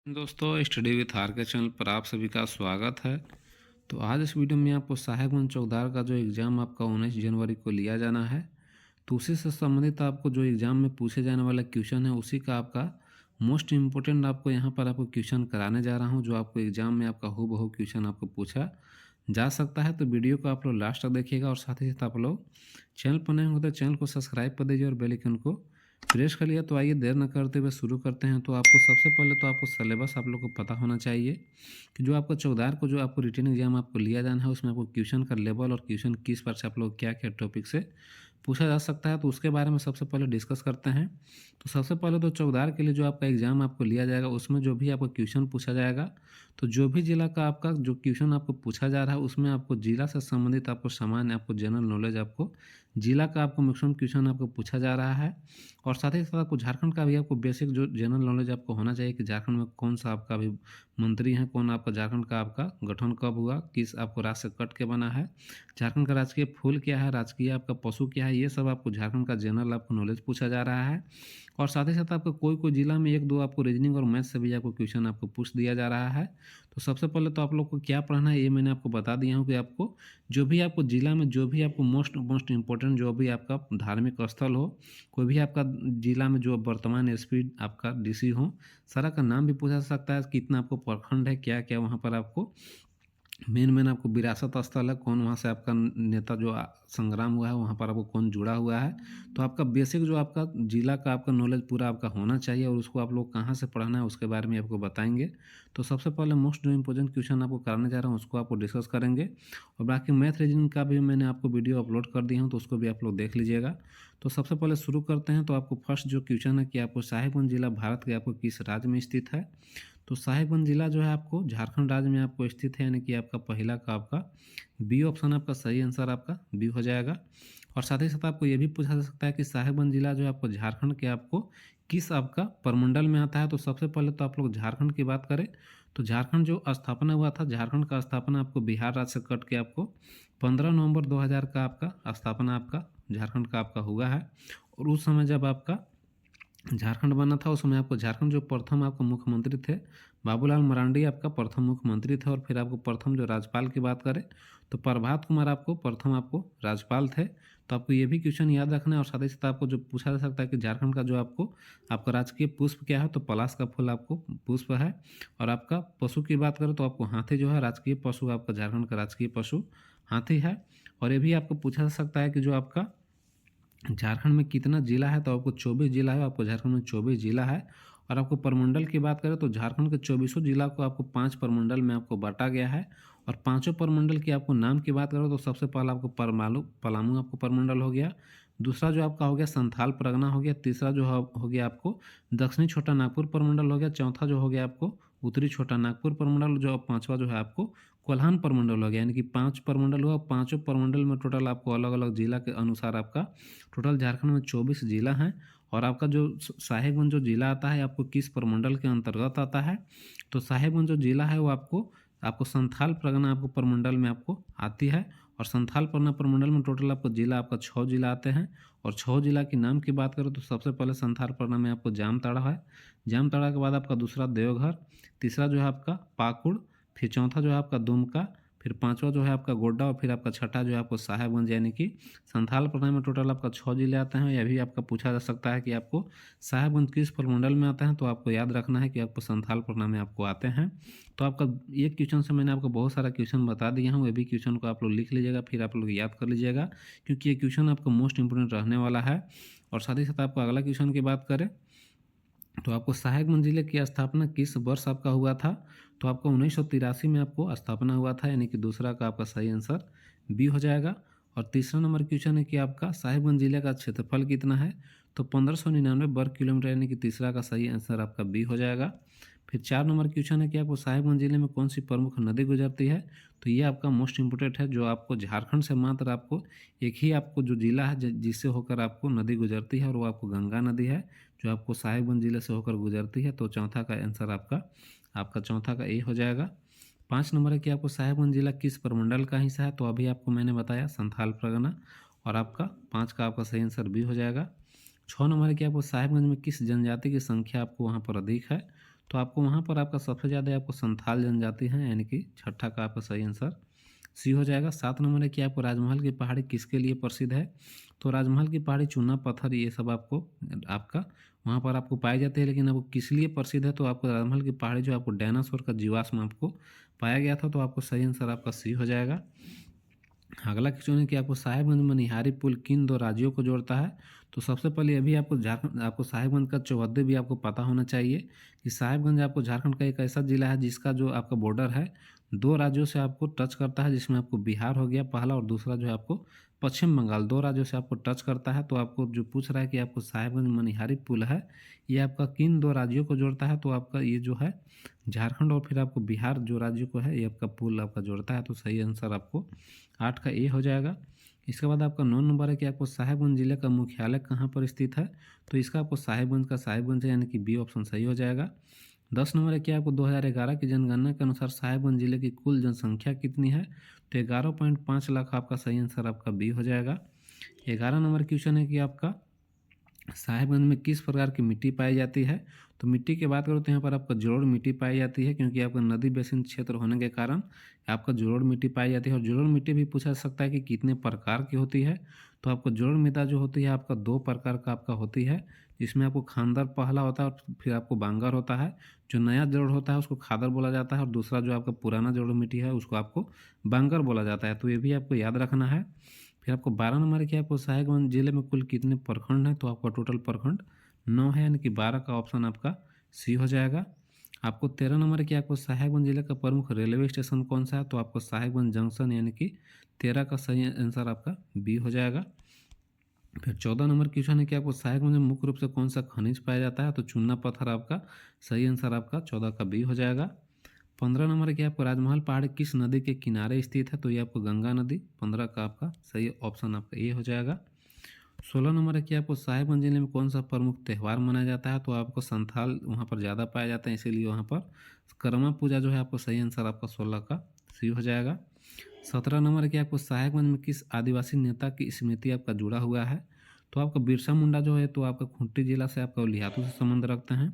दोस्तों, study with are के channel पर आप सभी का स्वागत है। तो आज इस वीडियो में आपको साहेबगंज चौकीदार का जो एग्ज़ाम आपका 19 जनवरी को लिया जाना है, तो उसी से संबंधित आपको जो एग्ज़ाम में पूछे जाने वाला क्वेश्चन है, उसी का आपका मोस्ट इम्पोर्टेंट आपको यहाँ पर आपको क्वेश्चन कराने जा रहा हूँ, जो आपको एग्ज़ाम में आपका हूबहू क्वेश्चन आपको पूछा जा सकता है। तो वीडियो को आप लोग लास्ट तक देखिएगा और साथ ही साथ आप लोग चैनल पर नए हों तो चैनल को सब्सक्राइब कर दीजिए और बेल आइकन को प्रेस कर लिया। तो आइए देर न करते हुए शुरू करते हैं। तो आपको सबसे पहले तो आपको सिलेबस आप लोग को पता होना चाहिए कि जो आपका चौकीदार को जो आपको रिटन एग्जाम आपको लिया जाना है, उसमें आपको क्वेश्चन का लेवल और क्वेश्चन किस पर से आप लोग क्या क्या टॉपिक से पूछा जा सकता है, तो उसके बारे में सबसे पहले डिस्कस करते हैं। तो सबसे पहले तो चौकीदार के लिए जो आपका एग्ज़ाम आपको लिया जाएगा, उसमें जो भी आपको क्वेश्चन पूछा जाएगा, तो जो भी जिला का आपका जो क्वेश्चन आपको पूछा जा रहा है, उसमें आपको जिला से संबंधित आपको सामान्य आपको जनरल नॉलेज आपको जिला का आपको मैक्सिमम क्वेश्चन आपको पूछा जा रहा है। और साथ ही साथ आपको झारखंड का भी आपको बेसिक जो जनरल नॉलेज आपको होना चाहिए कि झारखंड में कौन सा आपका अभी मंत्री है, कौन आपका झारखंड का आपका गठन कब हुआ, किस आपको राज्य से कट के बना है, झारखंड का राजकीय फूल क्या है, राजकीय आपका पशु क्या है, ये सब आपको झारखंड का जनरल आपको नॉलेज पूछा जा रहा है। और साथ ही साथ आपको कोई कोई जिला में एक दो आपको रीजनिंग और मैथ से भी आपको क्वेश्चन आपको पूछ दिया जा रहा है। तो सबसे पहले तो आप लोग को क्या पढ़ना है, ये मैंने आपको बता दिया हूँ कि आपको जो भी आपको जिला में जो भी आपको मोस्ट मोस्ट इम्पोर्टेंट जो भी आपका धार्मिक स्थल हो, कोई भी आपका जिला में जो वर्तमान एसपी आपका डीसी हो, सारा का नाम भी पूछा जा सकता है, कितना आपको प्रखंड है, क्या क्या वहाँ पर आपको मेन आपको विरासत स्थल है, कौन वहाँ से आपका नेता जो संग्राम हुआ है, वहाँ पर आपको कौन जुड़ा हुआ है। तो आपका बेसिक जो आपका जिला का आपका नॉलेज पूरा आपका होना चाहिए, और उसको आप लोग कहाँ से पढ़ना है उसके बारे में आपको बताएंगे। तो सबसे पहले मोस्ट जो इम्पोर्टेंट क्वेश्चन आपको कराने जा रहा हूँ, उसको आपको डिस्कस करेंगे। और बाकी मैथ रीजनिंग का भी मैंने आपको वीडियो अपलोड कर दिया हूँ, तो उसको भी आप लोग देख लीजिएगा। तो सबसे पहले शुरू करते हैं। तो आपको फर्स्ट जो क्वेश्चन है कि आपको साहिबगंज जिला भारत के आपको किस राज्य में स्थित है। तो साहिबगंज जिला जो है आपको झारखंड राज्य में आपको स्थित है, यानी कि आपका पहला का आपका बी ऑप्शन आपका सही आंसर आपका बी हो जाएगा। और साथ ही साथ आपको ये भी पूछा जा सकता है कि साहिबगंज जिला जो है आपको झारखंड के आपको किस आपका प्रमंडल में आता है। तो सबसे पहले तो आप लोग झारखंड की बात करें, तो झारखंड जो स्थापना हुआ था, झारखंड का स्थापना आपको बिहार राज्य से कट के आपको 15 नवंबर 2000 का आपका स्थापना आपका झारखंड का आपका हुआ है। और उस समय जब आपका झारखंड बना था, उस समय आपको झारखंड जो प्रथम आपको मुख्यमंत्री थे, बाबूलाल मरांडी आपका प्रथम मुख्यमंत्री थे। और फिर आपको प्रथम जो राज्यपाल की बात करें, तो प्रभात कुमार आपको प्रथम आपको राज्यपाल थे। तो आपको ये भी क्वेश्चन याद रखना है। और साथ ही साथ आपको जो पूछा जा सकता है कि झारखंड का जो आपको आपका राजकीय पुष्प क्या है, तो पलाश का फूल आपको पुष्प है। और आपका पशु की बात करें तो आपको हाथी जो है राजकीय पशु, आपका झारखंड का राजकीय पशु हाथी है। और ये भी आपको पूछा जा सकता है कि जो आपका झारखंड में कितना जिला है, तो आपको 24 जिला है, आपको झारखंड में 24 जिला है। और आपको प्रमंडल की बात करें तो झारखंड के 24 जिला को आपको 5 प्रमंडल में आपको बांटा गया है। और पांचों प्रमंडल की आपको नाम की बात करो तो सबसे पहला आपको पलामू आपको प्रमंडल हो गया, दूसरा जो आपका हो गया संथाल परगना हो गया, तीसरा जो हो गया आपको दक्षिणी छोटा नागपुर प्रमंडल हो गया, चौथा जो हो गया आपको उत्तरी छोटा नागपुर प्रमंडल, जो पांचवा जो है आपको कोल्हान प्रमंडल हो गया। यानी कि 5 प्रमंडल हुआ, पांचों प्रमंडल में टोटल आपको अलग अलग जिला के अनुसार आपका टोटल झारखंड में 24 जिला हैं। और आपका जो साहेबगंज जो जिला आता है आपको किस प्रमंडल के अंतर्गत आता है, तो साहेबगंज जो जिला है वो आपको आपको संथाल परगना आपको प्रमंडल में आपको आती है। और संथाल परगना प्रमंडल में टोटल आपको जिला आपका 6 जिला आते हैं। और 6 जिला के नाम की बात करें तो सबसे पहले संथाल परगना में आपको जामताड़ा है, जामताड़ा के बाद आपका दूसरा देवघर, तीसरा जो है आपका पाकुड़, फिर चौथा जो है आपका दुमका, फिर पांचवा जो है आपका गोड्डा, और फिर आपका छठा जो है आपको साहेबगंज। यानी कि संथाल परगना में टोटल आपका 6 जिले आते हैं। यह भी आपका पूछा जा सकता है कि आपको साहेबगंज किस प्रमंडल में आते हैं, तो आपको याद रखना है कि आपको संथाल परगना में आपको आते हैं। तो आपका ये क्वेश्चन से मैंने आपको बहुत सारा क्वेश्चन बता दिया हूँ, ये भी क्वेश्चन को आप लोग लिख लीजिएगा, फिर आप लोग याद कर लीजिएगा, क्योंकि ये क्वेश्चन आपका मोस्ट इंपोर्टेंट रहने वाला है। और साथ ही साथ आपको अगला क्वेश्चन की बात करें तो आपको साहेबगंज जिले की स्थापना किस वर्ष आपका हुआ था, तो आपको 1983 में आपको स्थापना हुआ था। यानी कि दूसरा का आपका सही आंसर बी हो जाएगा। और तीसरा नंबर क्वेश्चन है कि आपका साहेबगंज जिले का क्षेत्रफल कितना है, तो 1599 वर्ग किलोमीटर, यानी कि तीसरा का सही आंसर आपका बी हो जाएगा। फिर 4 नंबर क्वेश्चन है कि आपको साहेबगंज जिले में कौन सी प्रमुख नदी गुजरती है, तो ये आपका मोस्ट इंपोर्टेंट है, जो आपको झारखंड से मात्र आपको एक ही आपको जो जिला है जिससे होकर आपको नदी गुजरती है, और वो आपको गंगा नदी है, जो आपको साहेबगंज जिले से होकर गुजरती है। तो चौथा का आंसर आपका आपका चौथा का ए हो जाएगा। 5 नंबर है कि आपको साहेबगंज जिला किस प्रमंडल का हिस्सा है, तो अभी आपको मैंने बताया संथाल परगना, और आपका 5 का आपका सही आंसर बी हो जाएगा। 6 नंबर है कि आपको साहेबगंज में किस जनजाति की संख्या आपको वहाँ पर अधिक है, तो आपको वहाँ पर आपका सबसे ज़्यादा आपको संथाल जनजाति है, यानी कि छठा का आपका सही आंसर सी हो जाएगा। 7 नंबर है कि आपको राजमहल की पहाड़ी किसके लिए प्रसिद्ध है? तो राजमहल की पहाड़ी चूना पत्थर ये सब आपको आपका वहाँ पर आपको पाई जाती है, लेकिन आपको किस लिए प्रसिद्ध है? तो आपको राजमहल की पहाड़ी जो आपको डायनासोर का जीवाश्म आपको पाया गया था, तो आपको सही आंसर आपका सी हो जाएगा। अगला क्वेश्चन है कि आपको साहेबगंज मनिहारी पुल किन दो राज्यों को जोड़ता है? तो सबसे पहले अभी आपको झारखंड आपको साहेबगंज का चौहद्दी भी आपको पता होना चाहिए कि साहेबगंज आपको झारखंड का एक ऐसा जिला है जिसका जो आपका बॉर्डर है दो राज्यों से आपको टच करता है, जिसमें आपको बिहार हो गया पहला और दूसरा जो है आपको पश्चिम बंगाल, दो राज्यों से आपको टच करता है। तो आपको जो पूछ रहा है कि आपको साहेबगंज मनिहारी पुल है ये आपका किन दो राज्यों को जोड़ता है? तो आपका ये जो है झारखंड और फिर आपको बिहार जो राज्य को है ये आपका पुल आपका जोड़ता है। तो सही आंसर आपको 8 का ए हो जाएगा। इसके बाद आपका 9 नंबर है कि आपको साहेबगंज जिले का मुख्यालय कहाँ पर स्थित है? तो इसका आपको साहेबगंज का साहेबगंज है, यानी कि बी ऑप्शन सही हो जाएगा। 10 नंबर है कि आपको 2011 की जनगणना के अनुसार साहेबगंज जिले की कुल जनसंख्या कितनी है? तो 11.5 लाख आपका सही आंसर आपका बी हो जाएगा। 11 नंबर क्वेश्चन है कि आपका साहेबगंज में किस प्रकार की मिट्टी पाई जाती है? तो मिट्टी की बात करो तो यहाँ पर आपका जलोढ़ मिट्टी पाई जाती है, क्योंकि आपका नदी बेसिन क्षेत्र होने के कारण आपका जलोढ़ मिट्टी पाई जाती है। और जलोढ़ मिट्टी भी पूछा जा सकता है कि कितने प्रकार की होती है? तो आपको जलोढ़ मृदा जो होती है आपका दो प्रकार का आपका होती है, जिसमें आपको खानदार पहला होता है और फिर आपको बांगर होता है। जो नया जलोढ़ होता है उसको खादर बोला जाता है, और दूसरा जो आपका पुराना जलोढ़ मिट्टी है उसको आपको बांगर बोला जाता है। तो ये भी आपको याद रखना है। फिर आपको 12 नंबर की आपको साहेबगंज जिले में कुल कितने प्रखंड हैं? तो आपका टोटल प्रखंड 9 है, यानी कि 12 का ऑप्शन आपका सी हो जाएगा। आपको 13 नंबर की आपको साहेबगंज जिले का प्रमुख रेलवे स्टेशन कौन सा है? तो आपको साहेबगंज जंक्शन, यानी कि 13 का सही आंसर आपका बी हो जाएगा। फिर 14 नंबर क्वेश्चन है कि आपको साहेबगंज में मुख्य रूप से कौन सा खनिज पाया जाता है? तो चूना पत्थर आपका सही आंसर आपका 14 का बी हो जाएगा। 15 नंबर की आपको राजमहल पहाड़ी किस नदी के किनारे स्थित है? तो ये आपको गंगा नदी, 15 का आपका सही ऑप्शन आपका ए हो जाएगा। 16 नंबर है कि आपको साहेबगंज जिले में कौन सा प्रमुख त्यौहार मनाया जाता है? तो आपको संथाल वहाँ पर ज़्यादा पाए जाते हैं, इसीलिए वहाँ पर कर्मा पूजा जो है आपको सही आंसर आपका 16 का सी हो जाएगा। 17 नंबर की आपको साहेबगंज में किस आदिवासी नेता की स्मृति आपका जुड़ा हुआ है? तो आपका बिरसा मुंडा जो है तो आपका खूंटी जिला से आपका लिहातू से संबंध रखते हैं,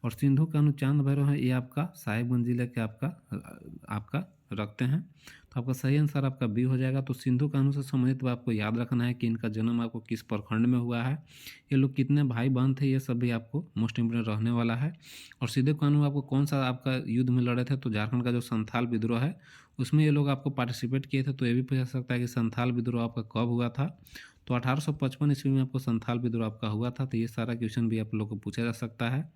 और सिंधु कान्हू चांद भैरव है ये आपका साहेबगंज जिले के आपका रखते हैं। तो आपका सही आंसर आपका बी हो जाएगा। तो सिंधु कान्हू से संबंधित आपको याद रखना है कि इनका जन्म आपको किस प्रखंड में हुआ है, ये लोग कितने भाई बहन थे, ये सब भी आपको मोस्ट इंपोर्टेंट रहने वाला है। और सिंधु कान्हू आपको कौन सा आपका युद्ध में लड़े थे? तो झारखंड का जो संथाल विद्रोह है उसमें ये लोग आपको पार्टिसिपेट किए थे। तो ये भी पूछा सकता है कि संथाल विद्रोह आपका कब हुआ था? तो 1855 ईस्वी में आपको संथाल विद्रोह आपका हुआ था। तो ये सारा क्वेश्चन भी आप लोग को पूछा जा सकता है।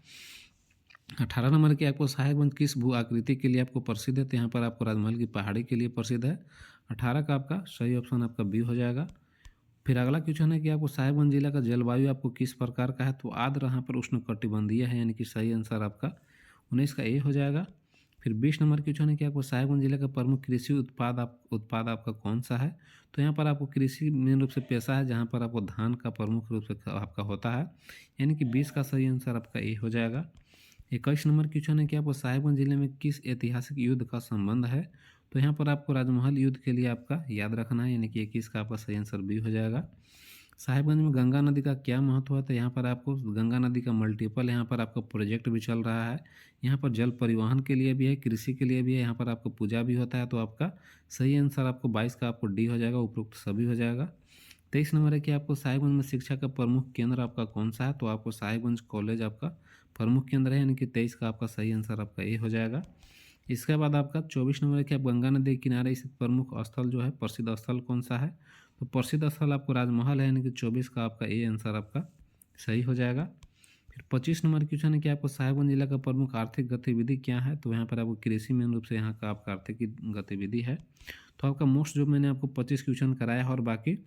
18 नंबर की आपको साहेबगंज किस भू आकृति के लिए आपको प्रसिद्ध है? तो यहाँ पर आपको राजमहल की पहाड़ी के लिए प्रसिद्ध है। 18 का आपका सही ऑप्शन आपका बी हो जाएगा। फिर अगला क्वेश्चन है कि आपको साहेबगंज जिला का जलवायु आपको किस प्रकार का है? तो आर्द्र यहाँ पर उष्णकटिबंधीय है, यानी कि सही आंसर आपका 19 का ए हो जाएगा। फिर 20 नंबर क्वेश्चन है कि आपको साहेबगंज जिले का प्रमुख कृषि उत्पाद आपका कौन सा है? तो यहाँ पर आपको कृषि मेन रूप से पेशा है, जहाँ पर आपको धान का प्रमुख रूप से आपका होता है, यानी कि 20 का सही आंसर आपका ए हो जाएगा। 21 नंबर क्वेश्चन है कि आपको साहेबगंज जिले में किस ऐतिहासिक युद्ध का संबंध है? तो यहाँ पर आपको राजमहल युद्ध के लिए आपका याद रखना है, यानी कि 21 का आपका सही आंसर बी हो जाएगा। साहेबगंज में गंगा नदी का क्या महत्व है? तो यहाँ पर आपको गंगा नदी का मल्टीपल यहाँ पर आपका प्रोजेक्ट भी चल रहा है। यहाँ पर जल परिवहन के लिए भी है, कृषि के लिए भी है, यहाँ पर आपको पूजा भी होता है। तो आपका सही आंसर आपको 22 का आपको डी हो जाएगा, उपरोक्त सभी हो जाएगा। 23 नंबर है कि आपको साहेबगंज में शिक्षा का प्रमुख केंद्र आपका कौन सा है? तो आपको साहेबगंज कॉलेज आपका प्रमुख केंद्र है, यानी कि 23 का आपका सही आंसर आपका ए हो जाएगा। इसके बाद आपका 24 नंबर है कि आप गंगा नदी के किनारे स्थित प्रमुख स्थल जो है प्रसिद्ध स्थल कौन सा है? तो प्रसिद्ध स्थल आपको राजमहल है, यानी कि 24 का आपका ए आंसर आपका सही हो जाएगा। फिर 25 नंबर क्वेश्चन है कि आपको साहेबगंज जिला का प्रमुख आर्थिक गतिविधि क्या है? तो यहाँ पर आपको कृषि मेन रूप से यहाँ का आपका आर्थिक गतिविधि है। तो आपका मोस्ट जो मैंने आपको 25 क्वेश्चन कराया है, और बाकी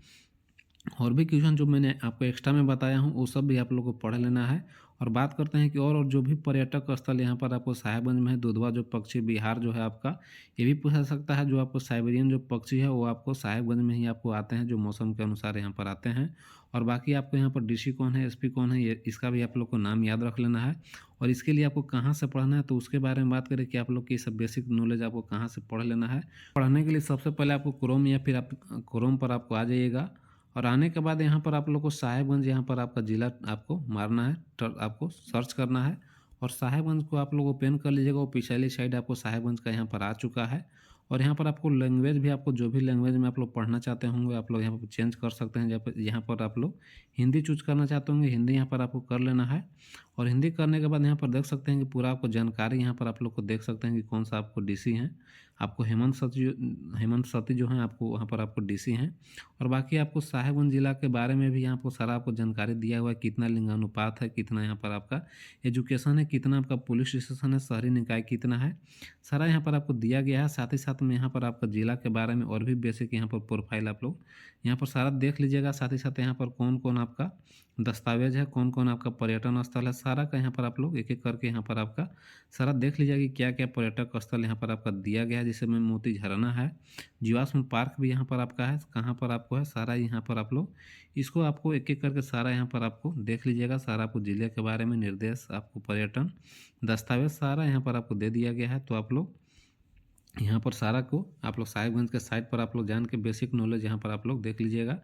और भी क्वेश्चन जो मैंने आपको एक्स्ट्रा में बताया हूँ वो सब भी आप लोगों को पढ़ लेना है। और बात करते हैं कि और जो भी पर्यटक स्थल यहाँ पर आपको साहेबगंज में है, दुधवा जो पक्षी विहार जो है आपका, ये भी पूछा सकता है। जो आपको साइबेरियन जो पक्षी है वो आपको साहेबगंज में ही आपको आते हैं, जो मौसम के अनुसार यहाँ पर आते हैं। और बाकी आपको यहाँ पर डीसी कौन है, एसपी कौन है, ये इसका भी आप लोग को नाम याद रख लेना है। और इसके लिए आपको कहाँ से पढ़ना है तो उसके बारे में बात करें कि आप लोग की सब बेसिक नॉलेज आपको कहाँ से पढ़ लेना है। पढ़ने के लिए सबसे पहले आपको क्रोम या फिर आप क्रोम पर आपको आ जाइएगा, और आने के बाद यहाँ पर आप लोग को साहेबगंज यहाँ पर आपका ज़िला आपको मारना है, आपको सर्च करना है, और साहेबगंज को आप लोग ओपन कर लीजिएगा। वो पिछली साइड आपको साहेबगंज का यहाँ पर आ चुका है। और यहाँ पर आपको लैंग्वेज भी, आपको जो भी लैंग्वेज में आप लोग पढ़ना चाहते होंगे आप लोग यहाँ पर चेंज कर सकते हैं। यहाँ पर आप लोग हिंदी चूज करना चाहते होंगे, हिंदी यहाँ पर आपको कर लेना है। और हिंदी करने के बाद यहाँ पर देख सकते हैं कि पूरा आपको जानकारी यहाँ पर आप लोग को देख सकते हैं कि कौन सा आपको डीसी हैं। आपको हेमंत सती जो हैं आपको वहाँ पर आपको डीसी हैं। और बाकी आपको साहेबगंज जिला के बारे में भी यहाँ पर सारा आपको जानकारी दिया हुआ है, कितना लिंगानुपात है, कितना यहाँ पर आपका एजुकेशन है, कितना आपका पुलिस स्टेशन है, शहरी निकाय कितना है, सारा यहाँ पर आपको दिया गया है। साथ ही साथ में यहाँ पर आपका जिला के बारे में और भी बेसिक यहाँ पर प्रोफाइल आप लोग यहाँ पर सारा देख लीजिएगा। साथ ही साथ यहाँ पर कौन कौन आपका दस्तावेज है, कौन कौन आपका पर्यटन स्थल है, सारा का यहाँ पर आप लोग एक एक करके यहाँ पर आपका सारा देख लीजिएगा कि क्या क्या पर्यटक स्थल यहाँ पर आपका दिया गया है। जैसे में मोती झरना है, जीवाश्म पार्क भी यहाँ पर आपका है, कहाँ पर आपको है, सारा यहाँ पर आप लोग इसको आपको एक एक करके सारा यहाँ पर आपको देख लीजिएगा। सारा आपको जिले के बारे में निर्देश, आपको पर्यटन दस्तावेज सारा यहाँ पर आपको दे दिया गया है। तो आप लोग यहाँ पर सारा को आप लोग साहिबगंज के साइट पर आप लोग जान के बेसिक नॉलेज यहाँ पर आप लोग देख लीजिएगा।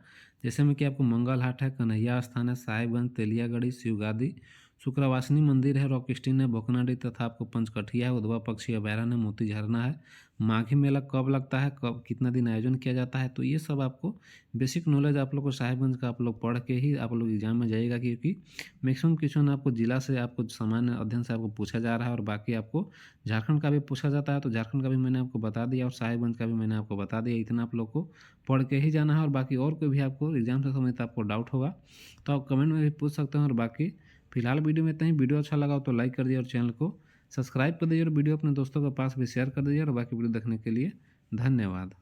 जैसे में कि आपको मंगल हाट है, कन्हैया स्थान है, साहिबगंज, तेलियागढ़ी, शिवगादी, शुक्रवासिनी मंदिर है, रॉक स्टीन है, बोकनाडी तथा आपको पंचकठिया है, उधवा पक्षी अभयारण्य है, मोती झरना है। माघी मेला कब लगता है, कब कितना दिन आयोजन किया जाता है, तो ये सब आपको बेसिक नॉलेज आप लोग को साहिबगंज का आप लोग पढ़ के ही आप लोग एग्जाम में जाइएगा। क्योंकि मैक्सिमम क्वेश्चन आपको जिला से, आपको सामान्य अध्ययन से आपको पूछा जा रहा है। और बाकी आपको झारखंड का भी पूछा जाता है, तो झारखंड का भी मैंने आपको बता दिया और साहिबगंज का भी मैंने आपको बता दिया। इतना आप लोग को पढ़ के ही जाना है। और बाकी और कोई भी आपको एग्जाम से संबंधित आपको डाउट होगा तो आप कमेंट में भी पूछ सकते हैं। और बाकी फिलहाल वीडियो में इतना ही। वीडियो अच्छा लगा हो तो लाइक कर दिए और चैनल को सब्सक्राइब कर दीजिए और वीडियो अपने दोस्तों के पास भी शेयर कर दीजिए। और बाकी वीडियो देखने के लिए धन्यवाद।